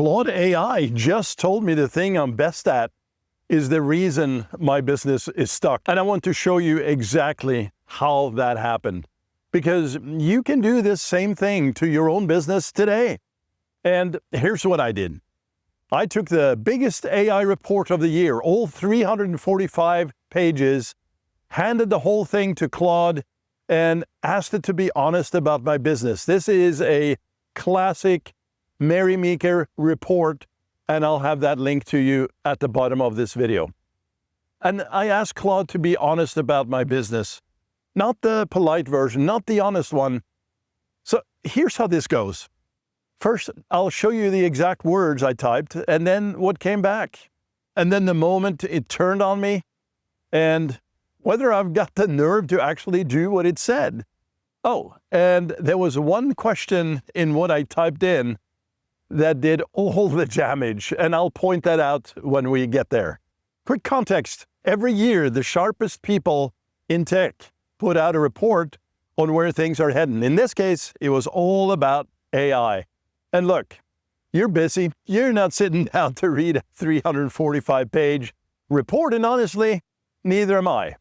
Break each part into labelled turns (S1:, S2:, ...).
S1: Claude AI just told me the thing I'm best at is the reason my business is stuck. And I want to show you exactly how that happened. Because you can do this same thing to your own business today. And here's what I did. I took the biggest AI report of the year, all 345 pages, handed the whole thing to Claude, and asked it to be honest about my business. This is a classic Meeker report, and I'll have that link to you at the bottom of this video. And I asked Claude to be honest about my business. Not the polite version, not the honest one. So here's how this goes. First, I'll show you the exact words I typed, and then what came back. And then the moment it turned on me, and whether I've got the nerve to actually do what it said. Oh, and there was one question in what I typed in that did all the damage, and I'll point that out when we get there. Quick context. Every year, the sharpest people in tech put out a report on where things are heading. In this case, it was all about AI. And look, you're busy. You're not sitting down to read a 345-page report, and honestly, neither am I.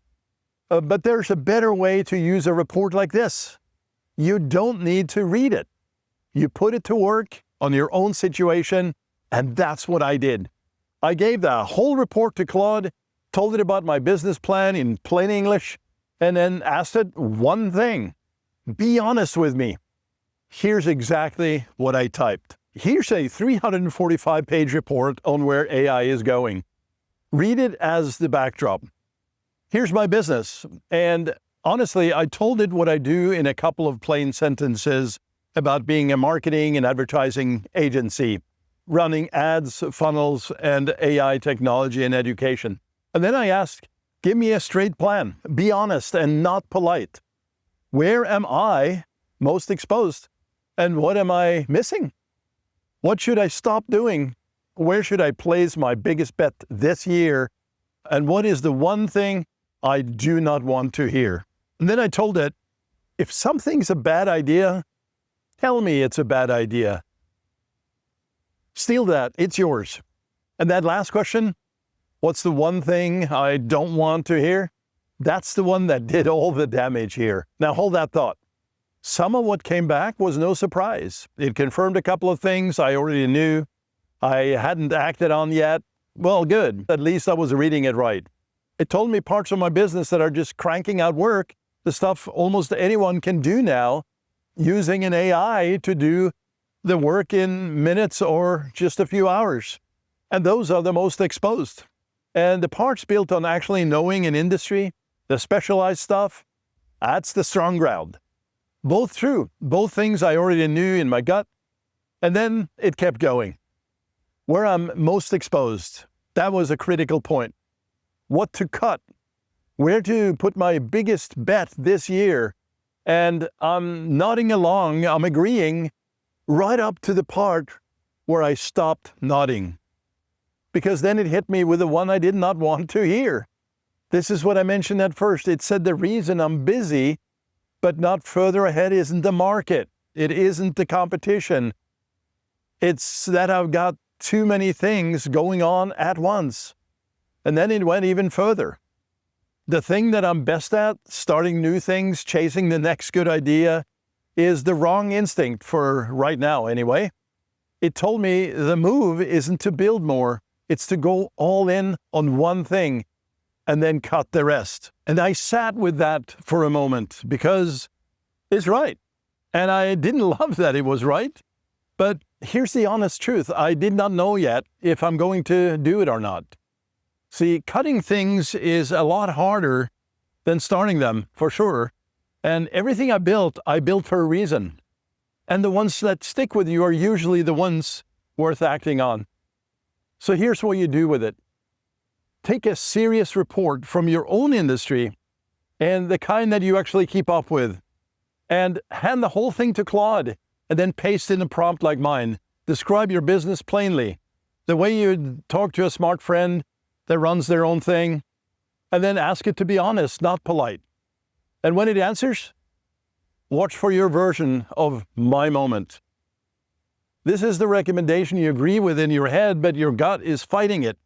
S1: But there's a better way to use a report like this. You don't need to read it. You put it to work on your own situation, and that's what I did. I gave the whole report to Claude, told it about my business plan in plain English, and then asked it one thing. Be honest with me. Here's exactly what I typed. Here's a 345-page report on where AI is going. Read it as the backdrop. Here's my business. And honestly, I told it what I do in a couple of plain sentences about being a marketing and advertising agency, running ads, funnels, and AI technology and education. And then I asked, give me a straight plan. Be honest and not polite. Where am I most exposed? And what am I missing? What should I stop doing? Where should I place my biggest bet this year? And what is the one thing I do not want to hear? And then I told it, if something's a bad idea, tell me it's a bad idea. Steal that, it's yours. And that last question, what's the one thing I don't want to hear? That's the one that did all the damage here. Now hold that thought. Some of what came back was no surprise. It confirmed a couple of things I already knew. I hadn't acted on yet. Well, good. At least I was reading it right. It told me parts of my business that are just cranking out work, the stuff almost anyone can do now, using an AI to do the work in minutes or just a few hours. And those are the most exposed. And the parts built on actually knowing an industry, the specialized stuff, that's the strong ground. Both true, both things I already knew in my gut. And then it kept going. Where I'm most exposed, that was a critical point. What to cut, where to put my biggest bet this year. And I'm nodding along, I'm agreeing, right up to the part where I stopped nodding. Because then it hit me with the one I did not want to hear. This is what I mentioned at first. It said the reason I'm busy but not further ahead isn't the market. It isn't the competition. It's that I've got too many things going on at once. And then it went even further. The thing that I'm best at, starting new things, chasing the next good idea, is the wrong instinct for right now anyway. It told me the move isn't to build more, it's to go all in on one thing and then cut the rest. And I sat with that for a moment because it's right. And I didn't love that it was right. But here's the honest truth. I did not know yet if I'm going to do it or not. See, cutting things is a lot harder than starting them, for sure. And everything I built for a reason. And the ones that stick with you are usually the ones worth acting on. So here's what you do with it. Take a serious report from your own industry and the kind that you actually keep up with, and hand the whole thing to Claude, and then paste in a prompt like mine. Describe your business plainly, the way you'd talk to a smart friend that runs their own thing, and then ask it to be honest, not polite. And when it answers, watch for your version of my moment. This is the recommendation you agree with in your head, but your gut is fighting it.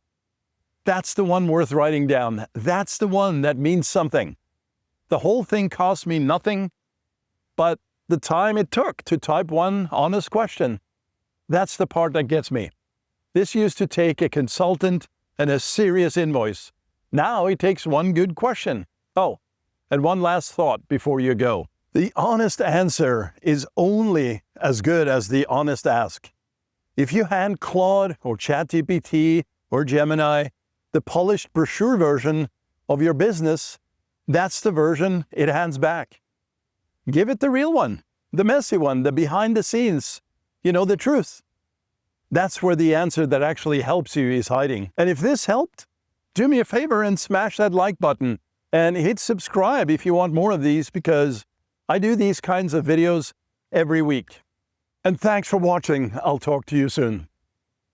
S1: That's the one worth writing down. That's the one that means something. The whole thing cost me nothing but the time it took to type one honest question. That's the part that gets me. This used to take a consultant and a serious invoice. Now it takes one good question. Oh, and one last thought before you go. The honest answer is only as good as the honest ask. If you hand Claude or ChatGPT or Gemini the polished brochure version of your business, that's the version it hands back. Give it the real one, the messy one, the behind the scenes, the truth. That's where the answer that actually helps you is hiding. And if this helped, do me a favor and smash that like button and hit subscribe if you want more of these, because I do these kinds of videos every week. And thanks for watching. I'll talk to you soon.